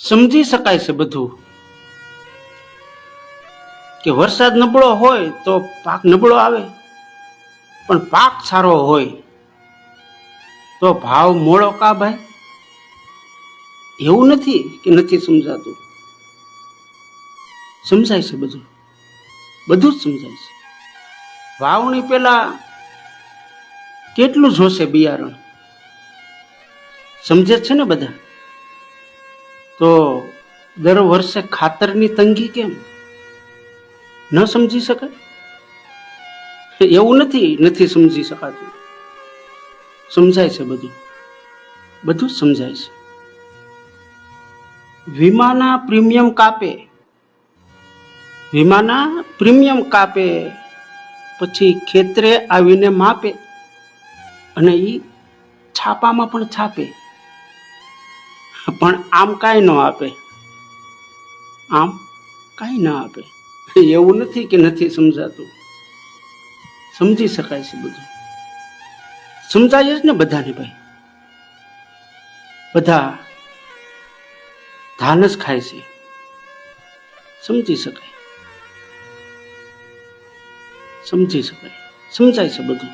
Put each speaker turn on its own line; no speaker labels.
સમજી શકાય છે બધું કે વરસાદ નબળો હોય તો પાક નબળો આવે, પણ પાક સારો હોય તો ભાવ મોળો કા ભાઈ? એવું નથી કે નથી સમજાતું, સમજાય છે બધું, બધું જ સમજાય છે. વાવણી પેલા કેટલું જોશે બિયારણ, સમજે છે ને બધા? તો દર વર્ષે ખાતરની તંગી કેમ ન સમજી શકાય? એવું નથી સમજી શકાતું, સમજાય છે બધું, બધું જ સમજાય છે. વીમાના પ્રીમિયમ કાપે, વીમાના પ્રીમિયમ કાપે, પછી ખેતરે આવીને માપે અને એ છાપામાં પણ છાપે, પણ આમ કાંઈ ન આપે, આમ કાંઈ ના આપે. એવું નથી કે નથી સમજાતું, સમજી શકાય છે બધું, સમજાય જ ને બધાને ભાઈ. બધા ધાન જ ખાય છે, સમજી શકાય, સમજી શકાય, સમજાય છે બધું.